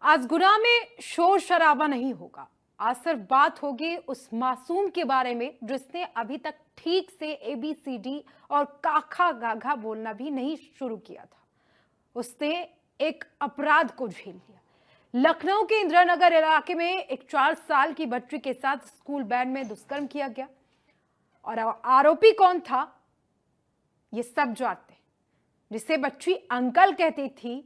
आज गुनाह में शोर शराबा नहीं होगा। आज सिर्फ बात होगी उस मासूम के बारे में जिसने अभी तक ठीक से ABCD और काखा गाघा बोलना भी नहीं शुरू किया था। उसने एक अपराध को झेल लिया। लखनऊ के इंदिरानगर इलाके में एक 4 साल की बच्ची के साथ स्कूल वैन में दुष्कर्म किया गया और आरोपी कौन था ये सब जानते हैं। जिसे बच्ची अंकल कहती थी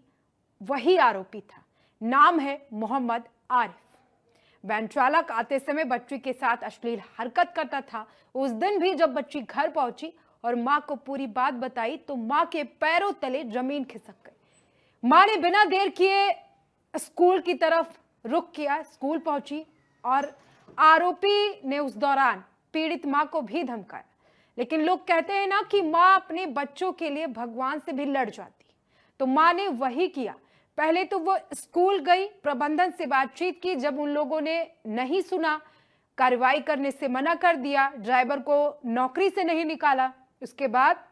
वही आरोपी था। नाम है मोहम्मद आरिफ। वैन चालक आते समय बच्ची के साथ अश्लील हरकत करता था। उस दिन भी जब बच्ची घर पहुंची और मां को पूरी बात बताई तो मां के पैरों तले जमीन खिसक गई। मां ने बिना देर किए स्कूल की तरफ रुख किया। स्कूल पहुंची और आरोपी ने उस दौरान पीड़ित मां को भी धमकाया। लेकिन लोग कहते हैं ना कि मां अपने बच्चों के लिए भगवान से भी लड़ जाती, तो मां ने वही किया। पहले तो वो स्कूल गई, प्रबंधन से बातचीत की। जब उन लोगों ने नहीं सुना, कार्रवाई करने से मना कर दिया, ड्राइवर को नौकरी से नहीं निकाला, उसके बाद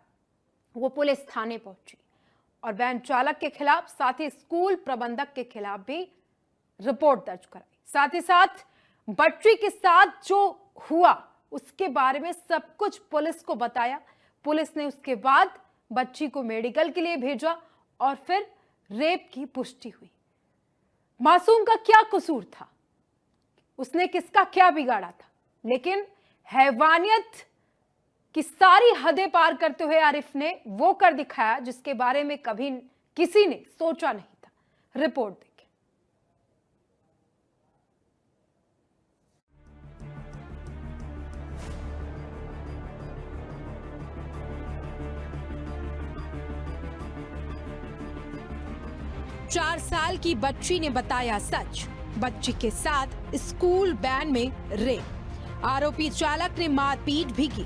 वो पुलिस थाने पहुंची और वैन चालक के खिलाफ साथ ही स्कूल प्रबंधक के खिलाफ भी रिपोर्ट दर्ज कराई। साथ ही साथ बच्ची के साथ जो हुआ उसके बारे में सब कुछ पुलिस को बताया। पुलिस ने उसके बाद बच्ची को मेडिकल के लिए भेजा और फिर रेप की पुष्टि हुई। मासूम का क्या कसूर था? उसने किसका क्या बिगाड़ा था? लेकिन हैवानियत की सारी हदें पार करते हुए आरिफ ने वो कर दिखाया जिसके बारे में कभी किसी ने सोचा नहीं था। रिपोर्ट देखें। 4 साल की बच्ची ने बताया सच। बच्ची के साथ स्कूल वैन में रेप। आरोपी चालक ने मारपीट भी की।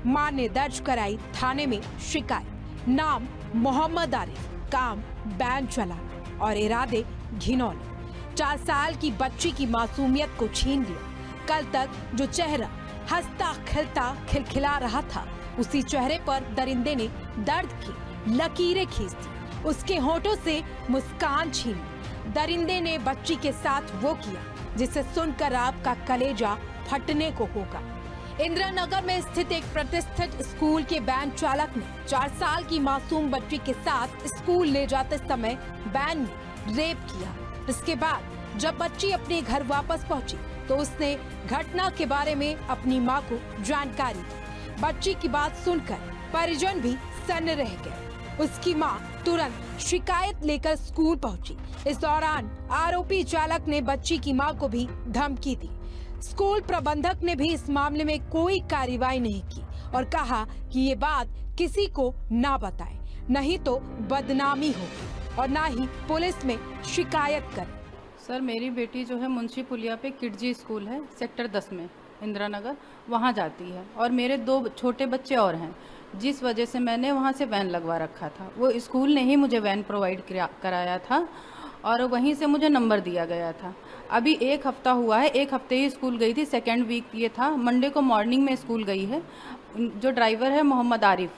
मां ने दर्ज कराई थाने में शिकायत। नाम मोहम्मद आरिफ, काम वैन चला और इरादे घिनौने। 4 साल की बच्ची की मासूमियत को छीन लिया। कल तक जो चेहरा हंसता खिलता खिलखिला रहा था, उसी चेहरे पर दरिंदे ने दर्द की लकीरें खींच दी। उसके होठों से मुस्कान छीन ली। दरिंदे ने बच्ची के साथ वो किया जिसे सुनकर आपका कलेजा फटने को होगा। इंदिरानगर में स्थित एक प्रतिष्ठित स्कूल के वैन चालक ने 4 साल की मासूम बच्ची के साथ स्कूल ले जाते समय वैन में रेप किया। इसके बाद जब बच्ची अपने घर वापस पहुंची तो उसने घटना के बारे में अपनी मां को जानकारी दी। बच्ची की बात सुनकर परिजन भी सन्न रह गए। उसकी मां तुरंत शिकायत लेकर स्कूल पहुंची। इस दौरान आरोपी चालक ने बच्ची की मां को भी धमकी दी। स्कूल प्रबंधक ने भी इस मामले में कोई कार्रवाई नहीं की और कहा कि ये बात किसी को ना बताए, नहीं तो बदनामी होगी और ना ही पुलिस में शिकायत करे। सर, मेरी बेटी जो है मुंशी पुलिया पे किडजी स्कूल है, सेक्टर 10 में इंदिरानगर, वहाँ जाती है और मेरे 2 छोटे बच्चे और हैं, जिस वजह से मैंने वहाँ से वैन लगवा रखा था। वो स्कूल ने ही मुझे वैन प्रोवाइड कराया था और वहीं से मुझे नंबर दिया गया था। अभी 1 हफ्ता हुआ है, 1 हफ्ते ही स्कूल गई थी, सेकेंड वीक ये था। मंडे को मॉर्निंग में स्कूल गई है। जो ड्राइवर है मोहम्मद आरिफ,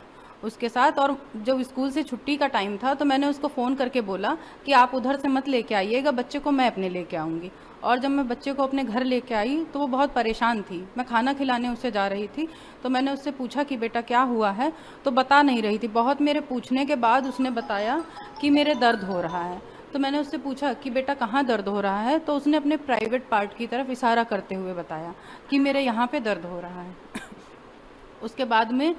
उसके साथ। और जब स्कूल से छुट्टी का टाइम था तो मैंने उसको फ़ोन करके बोला कि आप उधर से मत लेके आइएगा, बच्चे को मैं अपने लेके आऊँगी। और जब मैं बच्चे को अपने घर लेके आई तो वो बहुत परेशान थी। मैं खाना खिलाने उसे जा रही थी तो मैंने उससे पूछा कि बेटा क्या हुआ है, तो बता नहीं रही थी। बहुत मेरे पूछने के बाद उसने बताया कि मेरे दर्द हो रहा है। तो मैंने उससे पूछा कि बेटा कहाँ दर्द हो रहा है, तो उसने अपने प्राइवेट पार्ट की तरफ इशारा करते हुए बताया कि मेरे यहाँ पे दर्द हो रहा है। उसके बाद में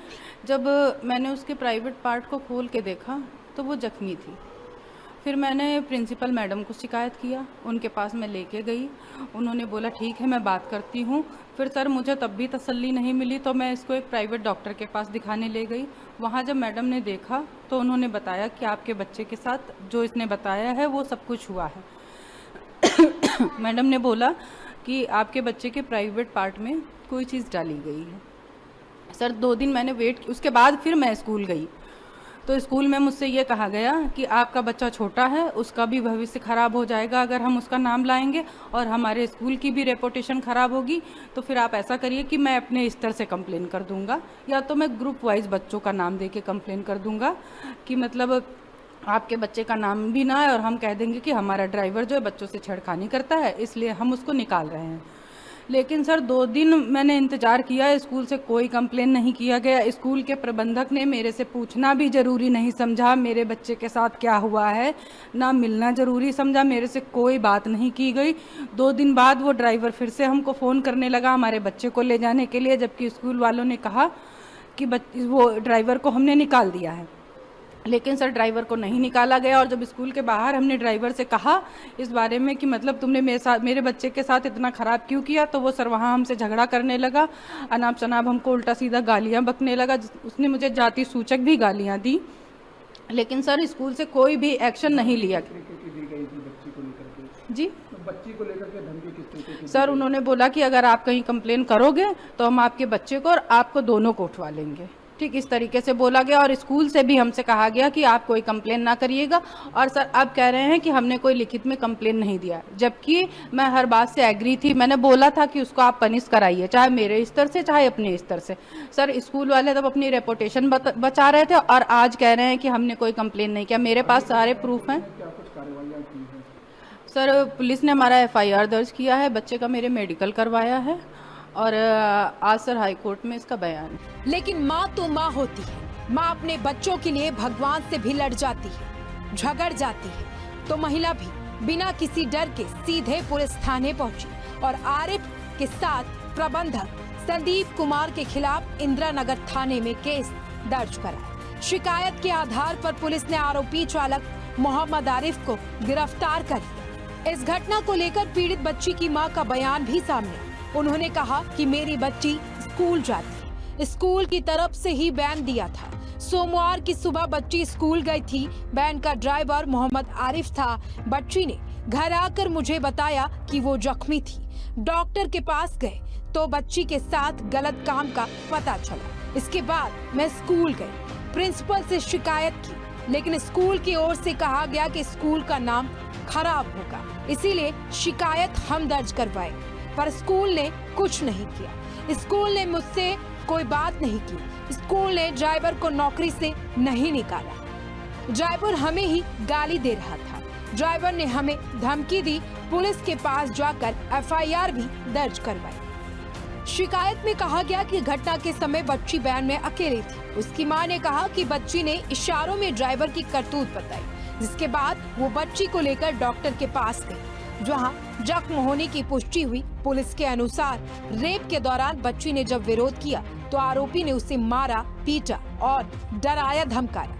जब मैंने उसके प्राइवेट पार्ट को खोल के देखा तो वो जख्मी थी। फिर मैंने प्रिंसिपल मैडम को शिकायत किया, उनके पास मैं लेके गई। उन्होंने बोला ठीक है मैं बात करती हूँ। फिर सर मुझे तब भी तसल्ली नहीं मिली तो मैं इसको एक प्राइवेट डॉक्टर के पास दिखाने ले गई। वहाँ जब मैडम ने देखा तो उन्होंने बताया कि आपके बच्चे के साथ जो इसने बताया है वो सब कुछ हुआ है। मैडम ने बोला कि आपके बच्चे के प्राइवेट पार्ट में कोई चीज़ डाली गई है। सर 2 दिन मैंने वेट की, उसके बाद फिर मैं स्कूल गई तो स्कूल में मुझसे ये कहा गया कि आपका बच्चा छोटा है, उसका भी भविष्य ख़राब हो जाएगा अगर हम उसका नाम लाएंगे और हमारे स्कूल की भी रेपुटेशन ख़राब होगी। तो फिर आप ऐसा करिए कि मैं अपने स्तर से कंप्लेन कर दूंगा या तो मैं ग्रुप वाइज बच्चों का नाम दे के कंप्लेन कर दूंगा कि मतलब आपके बच्चे का नाम भी ना है और हम कह देंगे कि हमारा ड्राइवर जो है बच्चों से छेड़खानी करता है, इसलिए हम उसको निकाल रहे हैं। लेकिन सर 2 दिन मैंने इंतज़ार किया, स्कूल से कोई कंप्लेन नहीं किया गया। स्कूल के प्रबंधक ने मेरे से पूछना भी ज़रूरी नहीं समझा मेरे बच्चे के साथ क्या हुआ है, ना मिलना ज़रूरी समझा, मेरे से कोई बात नहीं की गई। 2 दिन बाद वो ड्राइवर फिर से हमको फ़ोन करने लगा हमारे बच्चे को ले जाने के लिए, जबकि स्कूल वालों ने कहा कि वो ड्राइवर को हमने निकाल दिया है। लेकिन सर ड्राइवर को नहीं निकाला गया। और जब स्कूल के बाहर हमने ड्राइवर से कहा इस बारे में कि मतलब तुमने मेरे बच्चे के साथ इतना ख़राब क्यों किया, तो वो सर वहाँ हमसे झगड़ा करने लगा, अनाप शनाप हमको उल्टा सीधा गालियाँ बकने लगा। उसने मुझे जाति सूचक भी गालियाँ दी, लेकिन सर स्कूल से कोई भी एक्शन नहीं लिया। जी बच्ची को लेकर के धमकी किस तरीके की? सर उन्होंने बोला कि अगर आप कहीं कंप्लेन करोगे तो हम आपके बच्चे को और आपको दोनों को उठवा लेंगे, ठीक इस तरीके से बोला गया। और स्कूल से भी हमसे कहा गया कि आप कोई कंप्लेन ना करिएगा। और सर अब कह रहे हैं कि हमने कोई लिखित में कंप्लेन नहीं दिया, जबकि मैं हर बात से एग्री थी। मैंने बोला था कि उसको आप पनिश कराइए, चाहे मेरे स्तर से चाहे अपने स्तर से। सर स्कूल वाले तब अपनी रेपुटेशन बचा रहे थे और आज कह रहे हैं कि हमने कोई कंप्लेन नहीं किया। मेरे पास सारे प्रूफ हैं। क्या कुछ कार्रवाइयाँ की हैं? सर पुलिस ने हमारा FIR दर्ज किया है, बच्चे का मेरे मेडिकल करवाया है और आज सर हाई कोर्ट में इसका बयान है। लेकिन माँ तो माँ होती है, माँ अपने बच्चों के लिए भगवान से भी लड़ जाती है, झगड़ जाती है। तो महिला भी बिना किसी डर के सीधे पुलिस थाने पहुंची और आरिफ के साथ प्रबंधक संदीप कुमार के खिलाफ इंदिरा नगर थाने में केस दर्ज कराया। शिकायत के आधार पर पुलिस ने आरोपी चालक मोहम्मद आरिफ को गिरफ्तार कर लिया। इस घटना को लेकर पीड़ित बच्ची की मां का बयान भी सामने। उन्होंने कहा कि मेरी बच्ची स्कूल जाती है, स्कूल की तरफ से ही बैन दिया था। सोमवार की सुबह बच्ची स्कूल गई थी, बैन का ड्राइवर मोहम्मद आरिफ था। बच्ची ने घर आकर मुझे बताया कि वो जख्मी थी। डॉक्टर के पास गए तो बच्ची के साथ गलत काम का पता चला। इसके बाद मैं स्कूल गई, प्रिंसिपल से शिकायत की, लेकिन स्कूल की ओर से कहा गया कि स्कूल का नाम खराब होगा, इसीलिए शिकायत हम दर्ज करवाए, पर स्कूल ने कुछ नहीं किया। स्कूल ने मुझसे कोई बात नहीं की। स्कूल ने ड्राइवर को नौकरी से नहीं निकाला। ड्राइवर हमें ही गाली दे रहा था। ड्राइवर ने हमें धमकी दी। पुलिस के पास जाकर FIR भी दर्ज करवाई। शिकायत में कहा गया कि घटना के समय बच्ची वैन में अकेली थी। उसकी मां ने कहा कि बच्ची ने इशारों में ड्राइवर की करतूत बताई, जिसके बाद वो बच्ची को लेकर डॉक्टर के पास गई, जहां जख्म होने की पुष्टि हुई। पुलिस के अनुसार रेप के दौरान बच्ची ने जब विरोध किया तो आरोपी ने उसे मारा, पीटा और डराया धमकाया,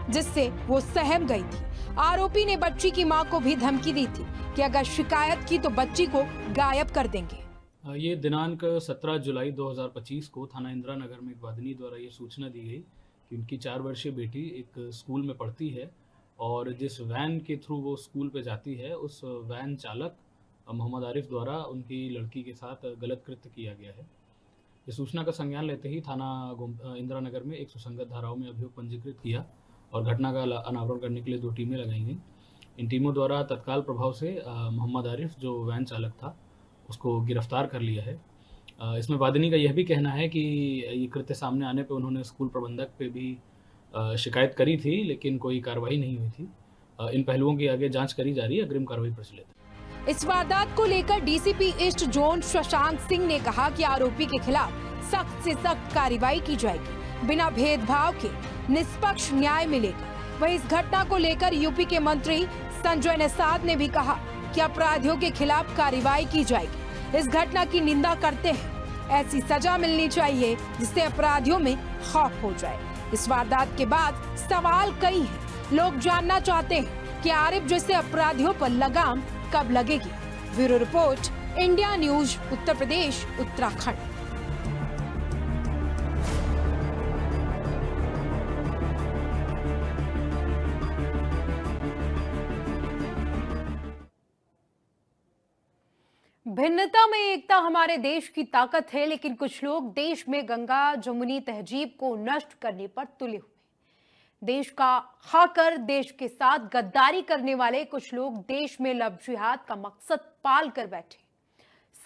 जिससे वो सहम गई थी। आरोपी ने बच्ची की मां को भी धमकी दी थी कि अगर शिकायत की तो बच्ची को गायब कर देंगे। ये दिनांक 17 जुलाई 2025 को थाना इंदिरा नगर में एक वादिनी द्वारा ये सूचना दी गई कि उनकी 4 वर्षीय बेटी एक स्कूल में पढ़ती है और जिस वैन के थ्रू वो स्कूल पे जाती है उस वैन चालक मोहम्मद आरिफ द्वारा उनकी लड़की के साथ गलत कृत्य किया गया है। इस सूचना का संज्ञान लेते ही थाना इंदिरा नगर में एक सुसंगत धाराओं में अभियोग पंजीकृत किया और घटना का अनावरण करने के लिए 2 टीमें लगाई गई। इन टीमों द्वारा तत्काल प्रभाव से मोहम्मद आरिफ जो वैन चालक था उसको गिरफ्तार कर लिया है। इसमें वादिनी का यह भी कहना है कि ये कृत्य सामने आने पे उन्होंने स्कूल प्रबंधक पे भी शिकायत करी थी, लेकिन कोई कार्रवाई नहीं हुई थी। इन पहलुओं की आगे जांच करी जा रही है, अग्रिम कार्रवाई प्रचलित है। इस वारदात को लेकर DCP east zone Shashank Singh ने कहा कि आरोपी के खिलाफ सख्त से सख्त कार्रवाई की जाएगी, बिना भेदभाव के निष्पक्ष न्याय मिलेगा। वहीं इस घटना को लेकर यूपी के मंत्री संजय निषाद ने भी कहा कि अपराधियों के खिलाफ कार्रवाई की जाएगी। इस घटना की निंदा करते हैं, ऐसी सजा मिलनी चाहिए जिससे अपराधियों में खौफ हो जाए। इस वारदात के बाद सवाल कई हैं। लोग जानना चाहते हैं कि आरिफ जैसे अपराधियों पर लगाम कब लगेगी। Bureau report, India news, Uttar Pradesh, Uttarakhand. भिन्नता में एकता हमारे देश की ताकत है, लेकिन कुछ लोग देश में गंगा जमुनी तहजीब को नष्ट करने पर तुले हुए। देश का खाकर देश के साथ गद्दारी करने वाले कुछ लोग देश में लव जिहाद का मकसद पाल कर बैठे।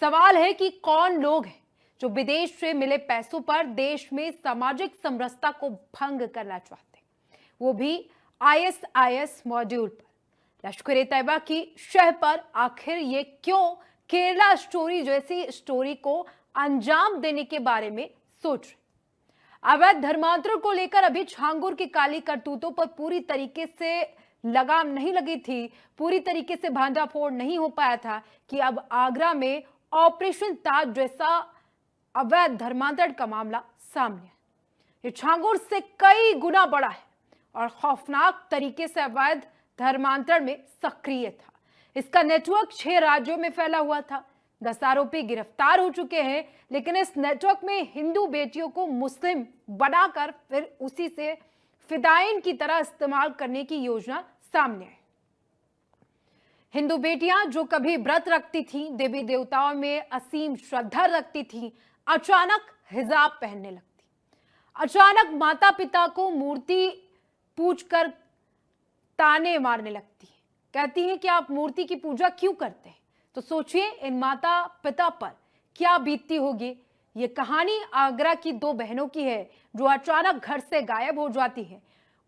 सवाल है कि कौन लोग हैं जो विदेश से मिले पैसों पर देश में सामाजिक समरसता को भंग करना चाहते हैं, वो भी ISIS मॉड्यूल पर, लश्कर तैयबा की शह पर आखिर ये क्यों केरला स्टोरी जैसी स्टोरी को अंजाम देने के बारे में सोच रहे। अवैध धर्मांतरण को लेकर अभी छांगुर की काली करतूतों पर पूरी तरीके से लगाम नहीं लगी थी, पूरी तरीके से भांडाफोड़ नहीं हो पाया था कि अब आगरा में ऑपरेशन ताज जैसा अवैध धर्मांतरण का मामला सामने है। ये छांगुर से कई गुना बड़ा है और खौफनाक तरीके से अवैध धर्मांतरण में सक्रिय था। इसका नेटवर्क 6 राज्यों में फैला हुआ था। 10 आरोपी गिरफ्तार हो चुके हैं, लेकिन इस नेटवर्क में हिंदू बेटियों को मुस्लिम बनाकर फिर उसी से फिदायीन की तरह इस्तेमाल करने की योजना सामने आई। हिंदू बेटियां जो कभी व्रत रखती थी, देवी देवताओं में असीम श्रद्धा रखती थी, अचानक हिजाब पहनने लगती, अचानक माता पिता को मूर्ति पूजकर ताने मारने लगती है। कहती हैं कि आप मूर्ति की पूजा क्यों करते हैं? तो सोचिए इन माता पिता पर क्या बीतती होगी। ये कहानी आगरा की 2 बहनों की है जो अचानक घर से गायब हो जाती है।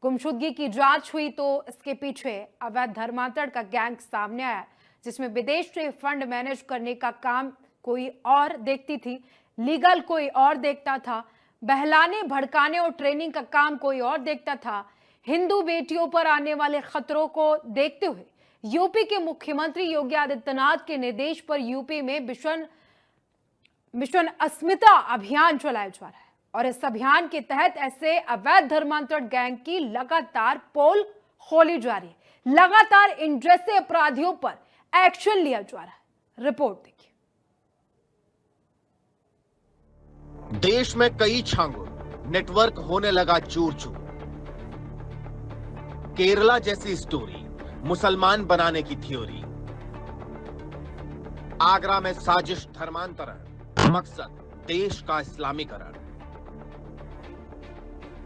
गुमशुदगी की जांच हुई तो इसके पीछे अवैध धर्मांतरण का गैंग सामने आया, जिसमें विदेश से फंड मैनेज करने का काम कोई और देखती थी, लीगल कोई और देखता था, बहलाने भड़काने और ट्रेनिंग का काम कोई और देखता था। हिंदू बेटियों पर आने वाले खतरों को देखते हुए यूपी के मुख्यमंत्री योगी आदित्यनाथ के निर्देश पर यूपी में मिशन अस्मिता अभियान चलाया जा रहा है और इस अभियान के तहत ऐसे अवैध धर्मांतरण गैंग की लगातार पोल खोली जा रही है। लगातार इन जैसे अपराधियों पर एक्शन लिया जा रहा है। रिपोर्ट देखिए। देश में कई छांगुर, नेटवर्क होने लगा चूर चूर। केरला जैसी स्टोरी, मुसलमान बनाने की थ्योरी। आगरा में साजिश धर्मांतरण, मकसद देश का इस्लामीकरण।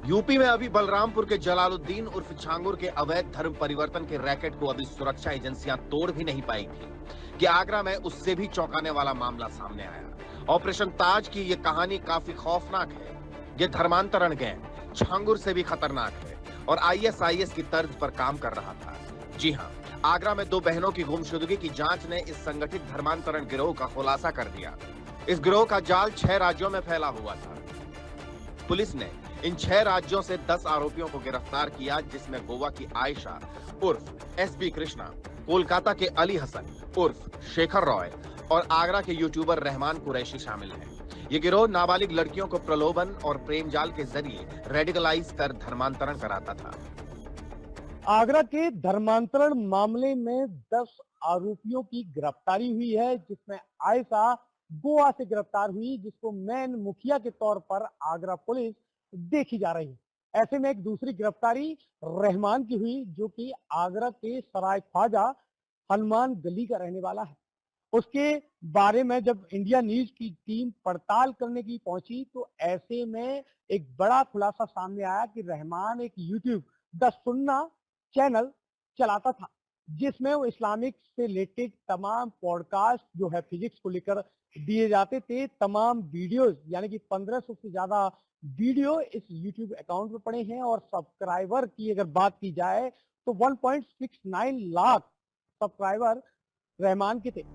यूपी में अभी बलरामपुर के जलालुद्दीन उर्फ छांगुर के अवैध धर्म परिवर्तन के रैकेट को अभी सुरक्षा एजेंसियां तोड़ भी नहीं पाई थी कि आगरा में उससे भी चौंकाने वाला मामला सामने आया। ऑपरेशन ताज की यह कहानी काफी खौफनाक है। यह धर्मांतरण गैंग छांगुर से भी खतरनाक है और ISIS की तर्ज पर काम कर रहा था। जी हां, आगरा में 2 बहनों की गुमशुदगी की जांच ने इस संगठित धर्मांतरण गिरोह का खुलासा कर दिया। इस गिरोह का जाल 6 राज्यों में फैला हुआ था। पुलिस ने इन 6 राज्यों से 10 आरोपियों को गिरफ्तार किया, जिसमें गोवा की आयशा उर्फ SB कृष्णा, कोलकाता के अली हसन उर्फ शेखर रॉय और आगरा के यूट्यूबर रहमान कुरैशी शामिल हैं। ये गिरोह नाबालिग लड़कियों को प्रलोभन और प्रेम जाल के जरिए रेडिकलाइज कर धर्मांतरण कराता था। आगरा के धर्मांतरण मामले में 10 आरोपियों की गिरफ्तारी हुई है, जिसमें आयशा गोवा से गिरफ्तार हुई, जिसको मेन मुखिया के तौर पर आगरा पुलिस देखी जा रही है। ऐसे में एक दूसरी गिरफ्तारी रहमान की हुई, जो कि आगरा के सराय ख्वाजा हनुमान गली का रहने वाला है। उसके बारे में जब इंडिया न्यूज की टीम पड़ताल करने की पहुंची तो ऐसे में एक बड़ा खुलासा सामने आया कि रहमान एक यूट्यूब द सुन्ना चैनल चलाता था, जिसमें वो इस्लामिक से रिलेटेड तमाम पॉडकास्ट जो है फिजिक्स को लेकर दिए जाते थे। तमाम वीडियोस यानी कि 1500 से ज्यादा वीडियो इस यूट्यूब अकाउंट में पड़े हैं और सब्सक्राइबर की अगर बात की जाए तो 1.69 लाख सब्सक्राइबर रहमान के थे।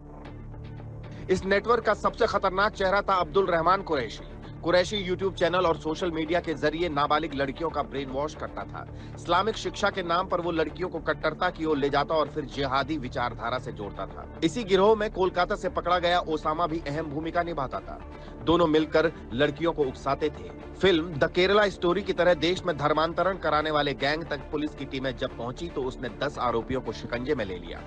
इस नेटवर्क का सबसे खतरनाक चेहरा था अब्दुल रहमान कुरैशी। कुरैशी यूट्यूब चैनल और सोशल मीडिया के जरिए नाबालिग लड़कियों का ब्रेन वॉश करता था। इस्लामिक शिक्षा के नाम पर वो लड़कियों को कट्टरता की ओर ले जाता और फिर जिहादी विचारधारा से जोड़ता था। इसी गिरोह में कोलकाता से पकड़ा गया ओसामा भी अहम भूमिका निभाता था। दोनों मिलकर लड़कियों को उकसाते थे। फिल्म द केरला स्टोरी की तरह देश में धर्मांतरण कराने वाले गैंग तक पुलिस की टीमें जब पहुंची तो उसने 10 आरोपियों को शिकंजे में ले लिया।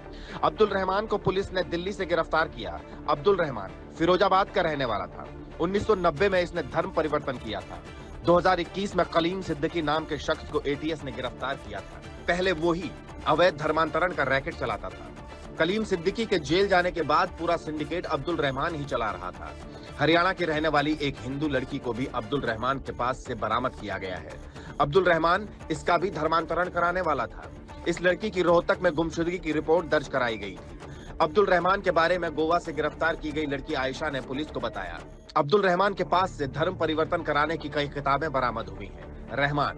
अब्दुल रहमान को पुलिस ने दिल्ली से गिरफ्तार किया। अब्दुल रहमान फिरोजाबाद का रहने वाला था। 1990 में इसने धर्म परिवर्तन किया था। 2021 में कलीम सिद्दीकी नाम के शख्स को ATS ने गिरफ्तार किया था। पहले वो ही अवैध धर्मांतरण का रैकेट चलाता था। कलीम सिद्दीकी के जेल जाने के बाद पूरा सिंडिकेट अब्दुल रहमान ही चला रहा था। हरियाणा की रहने वाली एक हिंदू लड़की को भी अब्दुल रहमान के पास से बरामद किया गया है। अब्दुल रहमान इसका भी धर्मांतरण कराने वाला था। इस लड़की की रोहतक में गुमशुदगी की रिपोर्ट दर्ज कराई गई थी। अब्दुल रहमान के बारे में गोवा से गिरफ्तार की गई लड़की आयशा ने पुलिस को बताया। अब्दुल रहमान के पास से धर्म परिवर्तन कराने की कई किताबें बरामद हुई हैं। रहमान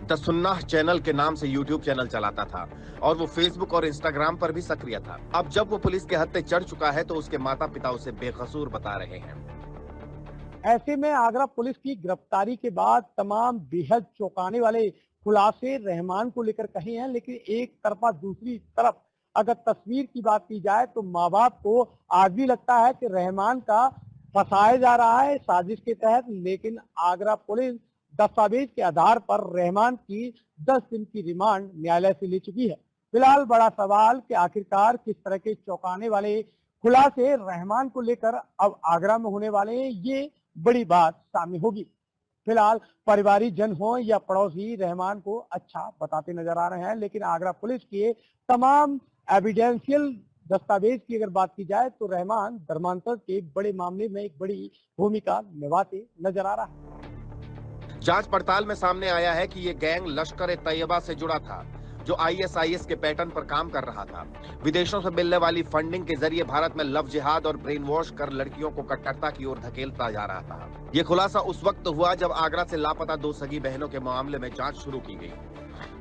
द सुन्नाह चैनल के नाम से यूट्यूब चैनल चलाता था और वो फेसबुक और इंस्टाग्राम पर भी सक्रिय था। अब जब वो पुलिस के हत्थे चढ़ चुका है तो उसके माता पिता उसे बेकसूर बता रहे हैं। ऐसे में आगरा पुलिस की गिरफ्तारी के बाद तमाम बेहद चौंकाने वाले खुलासे रहमान को लेकर कहे हैं, लेकिन एक तरफा दूसरी तरफ अगर तस्वीर की बात की जाए तो माँ बाप को आज भी लगता है कि रहमान का फंसाया जा रहा है साजिश के तहत, लेकिन आगरा पुलिस दस्तावेज के आधार पर रहमान की 10 दिन की रिमांड न्यायालय से ले चुकी है। फिलहाल बड़ा सवाल कि आखिरकार किस तरह के चौंकाने वाले खुलासे रहमान को लेकर अब आगरा में होने वाले हैं, ये बड़ी बात सामने होगी। फिलहाल परिवारिक जन हो या पड़ोसी रहमान को अच्छा बताते नजर आ रहे हैं, लेकिन आगरा पुलिस के तमाम एविडेंशियल दस्तावेज की अगर बात की जाए तो रहमान धर्मांतरण के बड़े मामले में एक बड़ी भूमिका निभाते नजर आ रहा है। जांच पड़ताल में सामने आया है कि ये गैंग लश्कर ए तैयबा से जुड़ा था, जो आईएसआईएस के पैटर्न पर काम कर रहा था। विदेशों से मिलने वाली फंडिंग के जरिए भारत में लव जिहाद और ब्रेन वॉश कर लड़कियों को कट्टरता की ओर धकेलता जा रहा था। ये खुलासा उस वक्त हुआ जब आगरा से लापता 2 सगी बहनों के मामले में जांच शुरू की गई।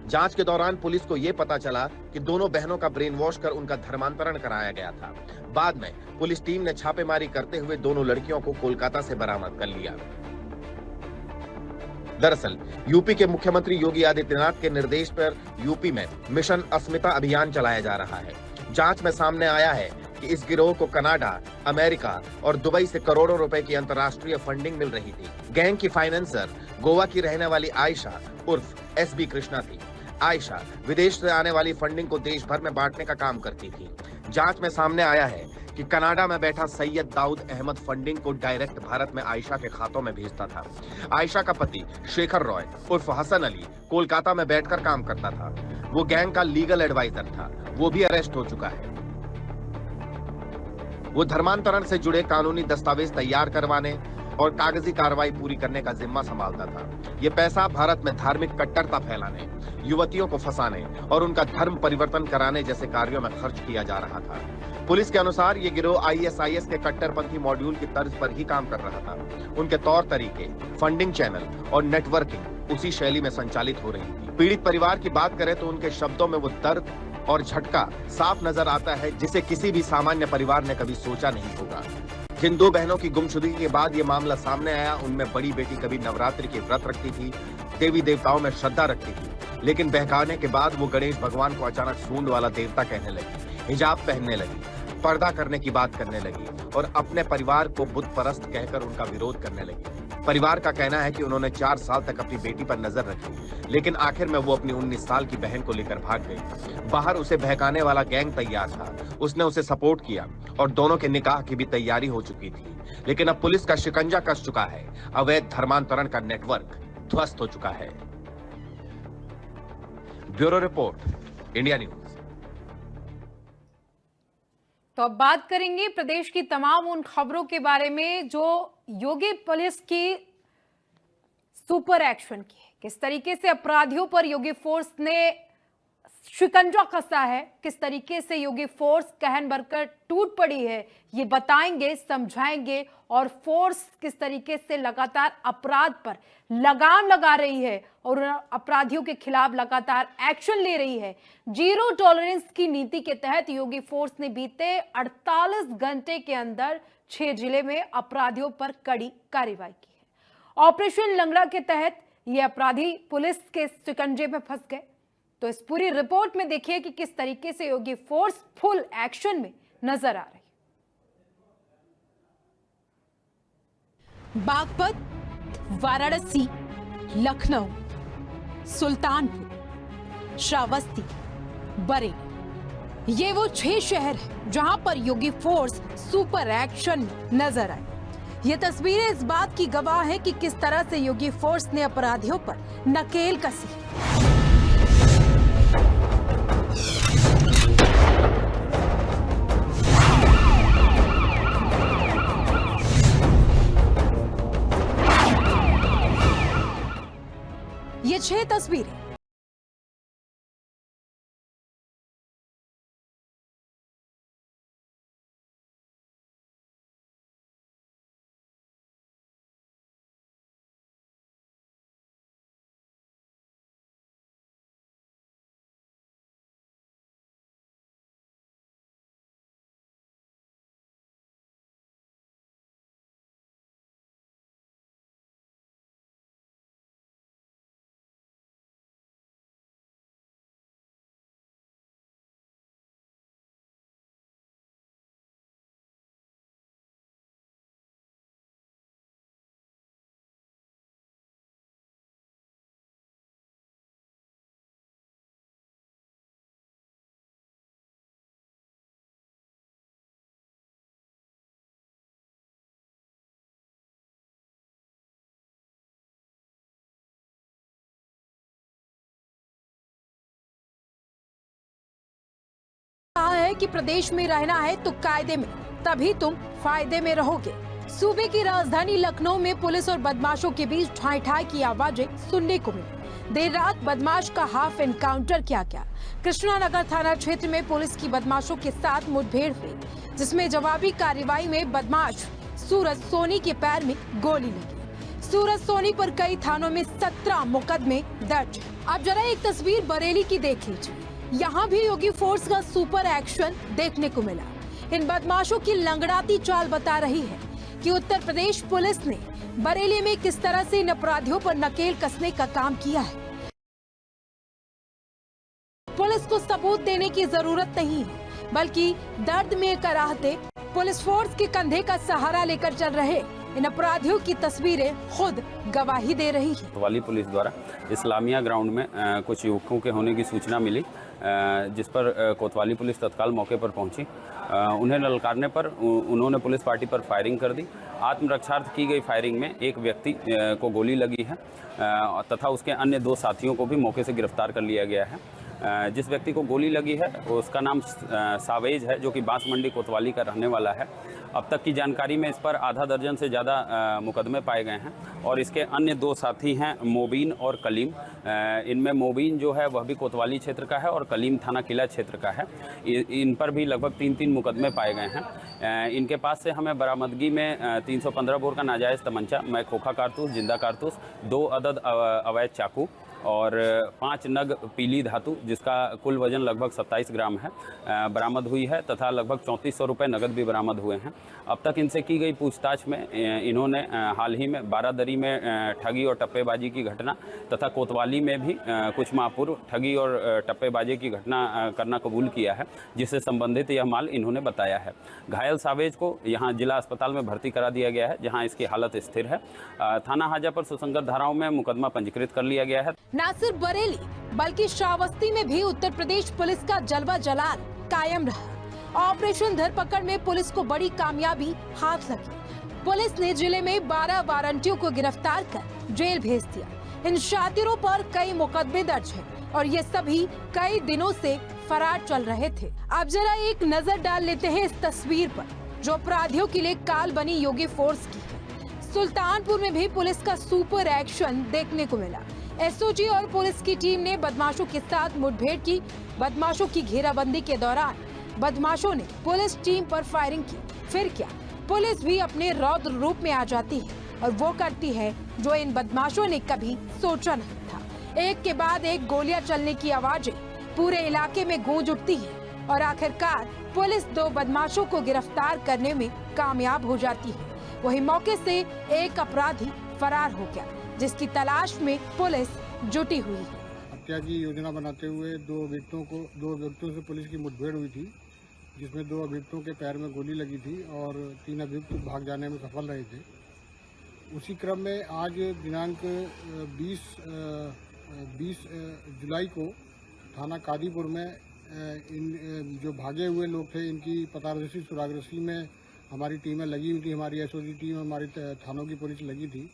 जांच के दौरान पुलिस को यह पता चला कि दोनों बहनों का ब्रेन वॉश कर उनका धर्मांतरण कराया गया था। बाद में पुलिस टीम ने छापेमारी करते हुए दोनों लड़कियों को कोलकाता से बरामद कर लिया। दरअसल यूपी के मुख्यमंत्री योगी आदित्यनाथ के निर्देश पर यूपी में मिशन अस्मिता अभियान चलाया जा रहा है। जांच में सामने आया है कि इस गिरोह को कनाडा, अमेरिका और दुबई से करोड़ों रुपए की अंतर्राष्ट्रीय फंडिंग मिल रही थी। गैंग की फाइनेंसर गोवा की रहने वाली आयशा उर्फ एसबी कृष्णा थी। आयशा विदेश से आने वाली फंडिंग को देश भर में बांटने का काम करती थी। जांच में सामने आया है कि कनाडा में बैठा सैयद दाऊद अहमद फंडिंग को डायरेक्ट भारत में आयशा के खातों में भेजता था। आयशा का पति शेखर रॉय उर्फ हसन अली कोलकाता में बैठकर काम करता था। वो गैंग का लीगल एडवाइजर था। वो भी अरेस्ट हो चुका है। वो धर्मांतरण से जुड़े कानूनी दस्तावेज तैयार करवाने और कागजी कार्रवाई पूरी करने का जिम्मा संभालता था। ये पैसा भारत में धार्मिक कट्टरता फैलाने, युवतियों को फंसाने और उनका धर्म परिवर्तन कराने जैसे कार्यों में खर्च किया जा रहा था। पुलिस के अनुसार ये गिरोह आईएसआईएस के कट्टरपंथी मॉड्यूल की तर्ज पर ही काम कर रहा था। उनके तौर तरीके, फंडिंग चैनल और नेटवर्किंग उसी शैली में संचालित हो रही थी। पीड़ित परिवार की बात करें तो उनके शब्दों में वो दर्द और झटका साफ नजर आता है, जिसे किसी भी सामान्य परिवार ने कभी सोचा नहीं होगा। जिन 2 बहनों की गुमशुदगी के बाद ये मामला सामने आया, उनमें बड़ी बेटी कभी नवरात्रि के व्रत रखती थी, देवी देवताओं में श्रद्धा रखती थी, लेकिन बहकाने के बाद वो गणेश भगवान को अचानक सूंड वाला देवता कहने लगी, हिजाब पहनने लगी, पर्दा करने की बात करने लगी और अपने परिवार को बुत परस्त कहकर उनका विरोध करने लगी। परिवार का कहना है कि उन्होंने 4 साल तक अपनी बेटी पर नजर रखी, लेकिन आखिर में वो अपनी 19 साल की बहन को लेकर भाग गई। बाहर उसे बहकाने वाला गैंग तैयार था। उसने उसे सपोर्ट किया और दोनों के निकाह की भी तैयारी हो चुकी थी। लेकिन अब पुलिस का शिकंजा कस चुका है। अवैध धर्मांतरण का नेटवर्क ध्वस्त हो चुका है। Bureau report, India news. तो अब बात करेंगे प्रदेश की तमाम उन खबरों के बारे में जो योगी पुलिस की सुपर एक्शन की है। किस तरीके से अपराधियों पर योगी फोर्स ने शिकंजा कसा है, किस तरीके से योगी फोर्स कहन भरकर टूट पड़ी है, ये बताएंगे, समझाएंगे। और फोर्स किस तरीके से लगातार अपराध पर लगाम लगा रही है और अपराधियों के खिलाफ लगातार एक्शन ले रही है। जीरो टॉलरेंस की नीति के तहत योगी फोर्स ने बीते 48 घंटे के अंदर 6 जिले में अपराधियों पर कड़ी कार्रवाई की है। ऑपरेशन लंगड़ा के तहत ये अपराधी पुलिस के शिकंजे में फंस गए। तो इस पूरी रिपोर्ट में देखिए कि किस तरीके से योगी फोर्स फुल एक्शन में नजर आ रही। बागपत, वाराणसी, लखनऊ, सुल्तानपुर, श्रावस्ती, बरेली, ये वो 6 शहर हैं जहां पर योगी फोर्स सुपर एक्शन में नजर आई। ये तस्वीरें इस बात की गवाह है कि किस तरह से योगी फोर्स ने अपराधियों पर नकेल कसी। ये 6 तस्वीरें कि प्रदेश में रहना है तो कायदे में, तभी तुम फायदे में रहोगे। सूबे की राजधानी लखनऊ में पुलिस और बदमाशों के बीच ठाई ठाई की आवाजें सुनने को मिली। देर रात बदमाश का हाफ एनकाउंटर किया गया। कृष्णानगर थाना क्षेत्र में पुलिस की बदमाशों के साथ मुठभेड़ हुई, जिसमें जवाबी कार्रवाई में बदमाश सूरज सोनी के पैर में गोली लगी। सूरज सोनी पर कई थानों में 17 मुकदमे दर्ज है। अब जरा एक तस्वीर बरेली की देख लीजिए। यहाँ भी योगी फोर्स का सुपर एक्शन देखने को मिला। इन बदमाशों की लंगड़ाती चाल बता रही है कि उत्तर प्रदेश पुलिस ने बरेली में किस तरह से इन अपराधियों पर नकेल कसने का काम किया है। पुलिस को सबूत देने की जरूरत नहीं है, बल्कि दर्द में कराहते पुलिस फोर्स के कंधे का सहारा लेकर चल रहे इन अपराधियों की तस्वीरें खुद गवाही दे रही है। कोतवाली पुलिस द्वारा इस्लामिया ग्राउंड में कुछ युवकों के होने की सूचना मिली, जिस पर कोतवाली पुलिस तत्काल मौके पर पहुंची। उन्हें ललकारने पर उन्होंने पुलिस पार्टी पर फायरिंग कर दी। आत्मरक्षार्थ की गई फायरिंग में एक व्यक्ति को गोली लगी है तथा उसके अन्य 2 साथियों को भी मौके से गिरफ्तार कर लिया गया है। जिस व्यक्ति को गोली लगी है उसका नाम सावेज है, जो कि बांस मंडी कोतवाली का रहने वाला है। अब तक की जानकारी में इस पर आधा दर्जन से ज़्यादा मुकदमे पाए गए हैं और इसके अन्य 2 साथी हैं मोबीन और कलीम। इनमें मोबीन जो है वह भी कोतवाली क्षेत्र का है और कलीम थाना किला क्षेत्र का है। इन पर भी लगभग 3-3 मुकदमे पाए गए हैं। इनके पास से हमें बरामदगी में 315 बोर का नाजायज़ तमंचा, मैं खोखा कारतूस, जिंदा कारतूस, 2 अदद अवैध चाकू और 5 नग पीली धातु, जिसका कुल वजन लगभग 27 ग्राम है, बरामद हुई है तथा लगभग 3400 रुपये नगद भी बरामद हुए हैं। अब तक इनसे की गई पूछताछ में इन्होंने हाल ही में बारादरी में ठगी और टप्पेबाजी की घटना तथा कोतवाली में भी कुछ माह पूर्व ठगी और टप्पेबाजी की घटना करना कबूल किया है, जिससे संबंधित यह माल इन्होंने बताया है। घायल सावेज को यहाँ जिला अस्पताल में भर्ती करा दिया गया है, जहाँ इसकी हालत स्थिर है। थाना हाजा पर सुसंगत धाराओं में मुकदमा पंजीकृत कर लिया गया है। न सिर्फ बरेली बल्कि श्रावस्ती में भी उत्तर प्रदेश पुलिस का जलवा जलाल कायम रहा। ऑपरेशन धरपकड़ में पुलिस को बड़ी कामयाबी हाथ लगी। पुलिस ने जिले में 12 वारंटियों को गिरफ्तार कर जेल भेज दिया। इन शातिरों पर कई मुकदमे दर्ज हैं और ये सभी कई दिनों से फरार चल रहे थे। अब जरा एक नजर डाल लेते हैं इस तस्वीर पर, जो अपराधियों के लिए काल बनी योगी फोर्स की है। सुल्तानपुर में भी पुलिस का सुपर एक्शन देखने को मिला। एसओजी और पुलिस की टीम ने बदमाशों के साथ मुठभेड़ की। बदमाशों की घेराबंदी के दौरान बदमाशों ने पुलिस टीम पर फायरिंग की। फिर क्या, पुलिस भी अपने रौद्र रूप में आ जाती है और वो करती है जो इन बदमाशों ने कभी सोचा नहीं था। एक के बाद एक गोलियां चलने की आवाजें पूरे इलाके में गूंज उठती है और आखिरकार पुलिस 2 बदमाशों को गिरफ्तार करने में कामयाब हो जाती है। वही मौके से एक अपराधी फरार हो गया, जिसकी तलाश में पुलिस जुटी हुई है। हत्या की योजना बनाते हुए 2 व्यक्तियों से पुलिस की मुठभेड़ हुई थी, जिसमें 2 अभियुक्तों के पैर में गोली लगी थी और 3 अभियुक्त भाग जाने में सफल रहे थे। उसी क्रम में आज दिनांक 20 जुलाई को थाना कादीपुर में इन जो भागे हुए लोग थे, इनकी पतारदर्शी सुरागरसी में हमारी टीमें लगी हुई थी। हमारी एसओजी टीम, हमारी थानों की पुलिस लगी थी।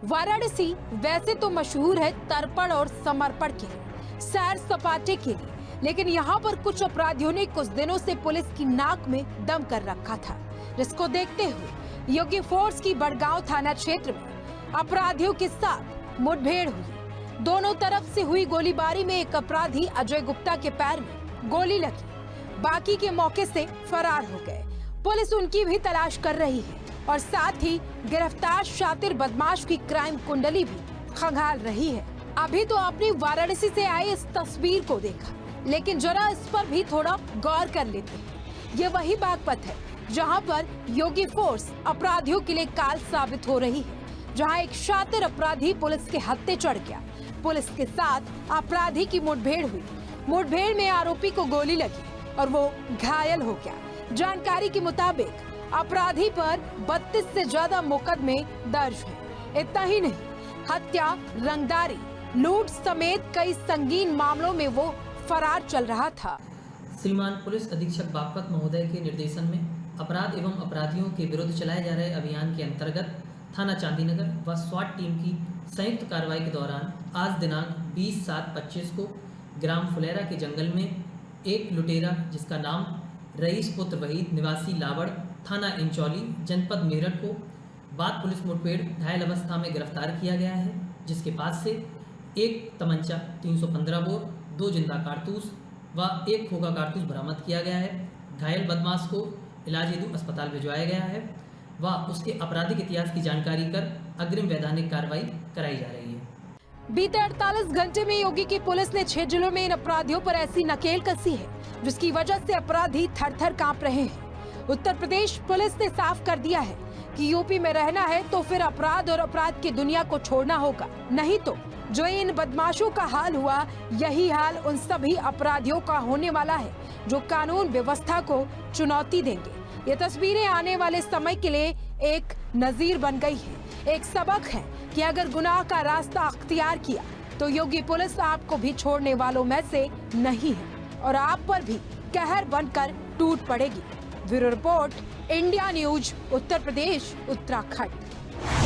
वाराणसी वैसे तो मशहूर है तर्पण और समर्पण के लिए, सैर सपाटे के लिए, लेकिन यहाँ पर कुछ अपराधियों ने कुछ दिनों से पुलिस की नाक में दम कर रखा था, जिसको देखते हुए योगी फोर्स की बड़गांव थाना क्षेत्र में अपराधियों के साथ मुठभेड़ हुई। दोनों तरफ से हुई गोलीबारी में एक अपराधी अजय गुप्ता के पैर में गोली लगी, बाकी के मौके से फरार हो गए। पुलिस उनकी भी तलाश कर रही है और साथ ही गिरफ्तार शातिर बदमाश की क्राइम कुंडली भी खंगाल रही है। अभी तो आपने वाराणसी से आई इस तस्वीर को देखा, लेकिन जरा इस पर भी थोड़ा गौर कर लेते हैं। ये वही बागपत है जहां पर योगी फोर्स अपराधियों के लिए काल साबित हो रही है, जहां एक शातिर अपराधी पुलिस के हत्थे चढ़ गया। पुलिस के साथ अपराधी की मुठभेड़ हुई। मुठभेड़ में आरोपी को गोली लगी और वो घायल हो गया। जानकारी के मुताबिक अपराधी पर 32 से ज्यादा मुकदमे दर्ज हैं। इतना ही नहीं, हत्या, रंगदारी, लूट समेत कई संगीन मामलों में वो फरार चल रहा था। श्रीमान पुलिस अधीक्षक बागपत महोदय के निर्देशन में अपराध एवं अपराधियों के विरुद्ध चलाए जा रहे अभियान के अंतर्गत थाना चांदीनगर व स्वाट टीम की संयुक्त कार्रवाई के दौरान आज दिनांक 20/7/25 को ग्राम फुलेरा के जंगल में एक लुटेरा जिसका नाम रईस पुत्र वहीद निवासी लावड़ थाना इंचौली जनपद मेरठ को बाद पुलिस मुठभेड़ घायल अवस्था में गिरफ्तार किया गया है, जिसके पास से एक तमंचा 315 बोर 2 जिंदा कारतूस व 1 खोखा कारतूस बरामद किया गया है। घायल बदमाश को इलाज हेतु अस्पताल भिजवाया गया है व उसके आपराधिक इतिहास की जानकारी कर अग्रिम वैधानिक कार्रवाई कराई जा रही है। बीते 48 घंटे में योगी की पुलिस ने 6 जिलों में इन अपराधियों पर ऐसी नकेल कसी है जिसकी वजह से अपराधी थर-थर कांप रहे हैं। उत्तर प्रदेश पुलिस ने साफ कर दिया है कि यूपी में रहना है तो फिर अपराध और अपराध की दुनिया को छोड़ना होगा, नहीं तो जो इन बदमाशों का हाल हुआ यही हाल उन सभी अपराधियों का होने वाला है जो कानून व्यवस्था को चुनौती देंगे। ये तस्वीरें आने वाले समय के लिए एक नजीर बन गई है, एक सबक है कि अगर गुनाह का रास्ता अख्तियार किया तो योगी पुलिस आपको भी छोड़ने वालों में से नहीं है और आप पर भी कहर बनकर टूट पड़ेगी। Bureau report, India news, Uttar Pradesh, Uttarakhand.